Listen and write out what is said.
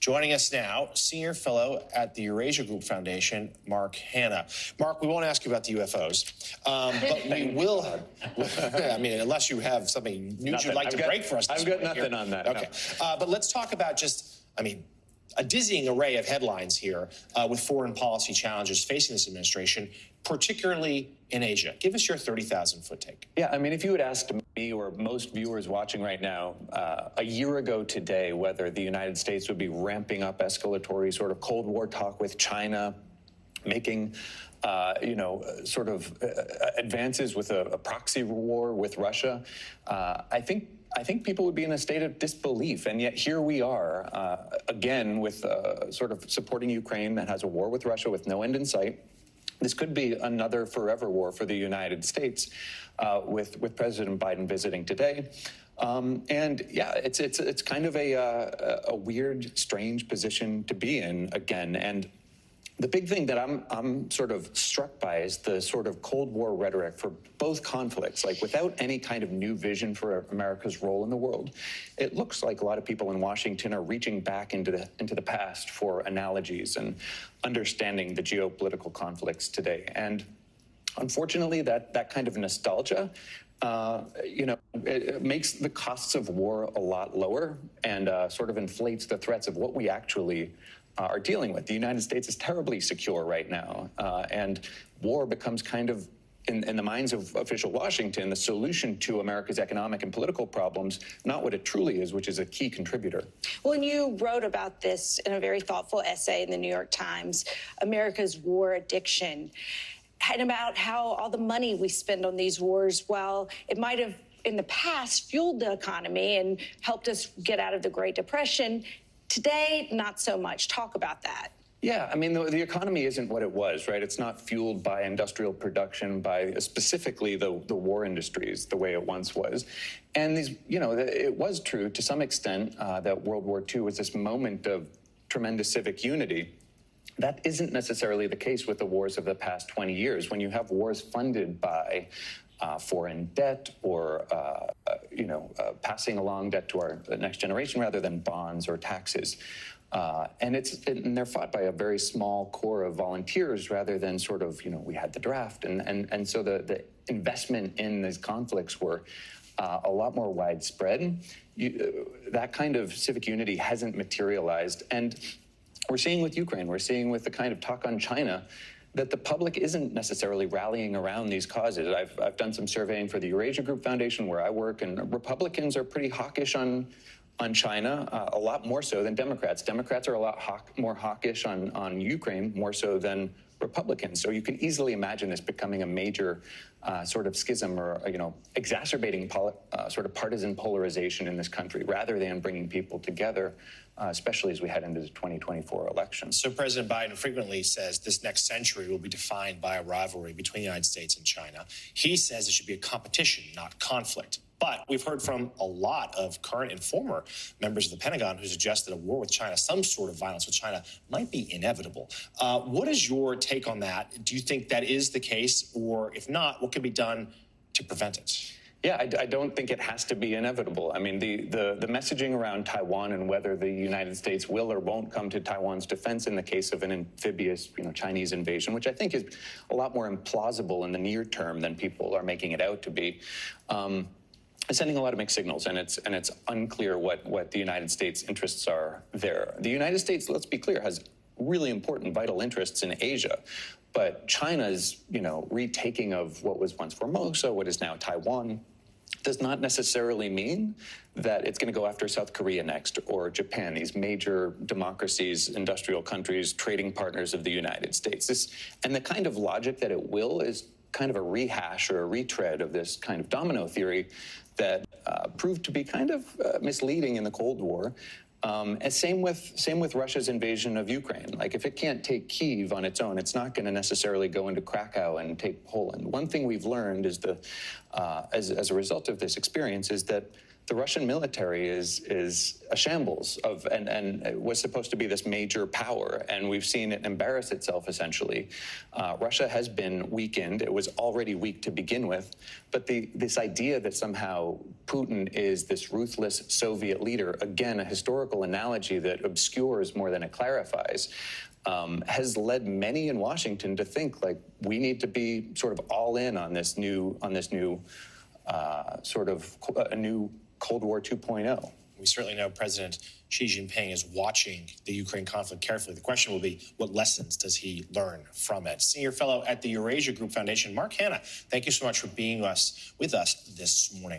Joining us now, Senior Fellow at the Eurasia Group Foundation, Mark Hanna. Mark, we won't ask you about the UFOs, but we will. I mean, unless you have something news you'd like to break for us. I've got nothing on that. Okay, no. But let's talk about just, I mean, a dizzying array of headlines here with foreign policy challenges facing this administration, particularly in Asia. Give us your 30,000-foot take. Yeah, I mean, if you had asked me or most viewers watching right now a year ago today whether the United States would be ramping up escalatory sort of Cold War talk with China, making sort of advances with a proxy war with Russia, I think people would be in a state of disbelief. And yet here we are, again, with sort of supporting Ukraine that has a war with Russia with no end in sight. This could be another forever war for the United States with President Biden visiting today. And yeah, it's kind of a weird, strange position to be in again. And the big thing that I'm sort of struck by is the sort of Cold War rhetoric for both conflicts. Like, without any kind of new vision for America's role in the world, it looks like a lot of people in Washington are reaching back into the past for analogies and understanding the geopolitical conflicts today. And unfortunately, that kind of nostalgia, it makes the costs of war a lot lower and sort of inflates the threats of what we actually are dealing with. The United States is terribly secure right now, and war becomes kind of, in the minds of official Washington, the solution to America's economic and political problems, not what it truly is, which is a key contributor. Well, and you wrote about this in a very thoughtful essay in the New York Times, America's War Addiction, and about how all the money we spend on these wars, while it might have in the past fueled the economy and helped us get out of the Great Depression, today, not so much. Talk about that. Yeah, I mean, the economy isn't what it was, right? It's not fueled by industrial production, by specifically the war industries the way it once was. And these, it was true to some extent that World War II was this moment of tremendous civic unity. That isn't necessarily the case with the wars of the past 20 years. When you have wars funded by foreign debt or, passing along debt to our next generation rather than bonds or taxes. And they're fought by a very small core of volunteers rather than sort of, we had the draft. And so the investment in these conflicts were a lot more widespread. That kind of civic unity hasn't materialized. And we're seeing with Ukraine, we're seeing with the kind of talk on China, that the public isn't necessarily rallying around these causes. I've done some surveying for the Eurasia Group Foundation where I work, and Republicans are pretty hawkish on China, a lot more so than Democrats. Democrats are a lot more hawkish on Ukraine, more so than Republicans. So you can easily imagine this becoming a major sort of schism or, exacerbating sort of partisan polarization in this country rather than bringing people together, especially as we head into the 2024 elections. So President Biden frequently says this next century will be defined by a rivalry between the United States and China. He says it should be a competition, not conflict. But we've heard from a lot of current and former members of the Pentagon who suggest that a war with China, some sort of violence with China, might be inevitable. What is your take on that? Do you think that is the case? Or if not, what can be done to prevent it? Yeah, I don't think it has to be inevitable. I mean, the messaging around Taiwan and whether the United States will or won't come to Taiwan's defense in the case of an amphibious, Chinese invasion, which I think is a lot more implausible in the near term than people are making it out to be, is sending a lot of mixed signals, and it's unclear what the United States' interests are there. The United States, let's be clear, has really important vital interests in Asia. But China's, retaking of what was once Formosa, what is now Taiwan, does not necessarily mean that it's going to go after South Korea next or Japan, these major democracies, industrial countries, trading partners of the United States. And the kind of logic that it will is kind of a rehash or a retread of this kind of domino theory that proved to be kind of misleading in the Cold War. And same with Russia's invasion of Ukraine. Like, if it can't take Kyiv on its own, it's not going to necessarily go into Krakow and take Poland. One thing we've learned is as a result of this experience is that the Russian military is a shambles of, and it was supposed to be this major power, and we've seen it embarrass itself essentially. Russia has been weakened. It was already weak to begin with, but this idea that somehow Putin is this ruthless Soviet leader, again, a historical analogy that obscures more than it clarifies, has led many in Washington to think like we need to be sort of all in on this new sort of a new Cold War 2.0. We certainly know President Xi Jinping is watching the Ukraine conflict carefully. The question will be, what lessons does he learn from it? Senior fellow at the Eurasia Group Foundation, Mark Hanna, thank you so much for being with us this morning.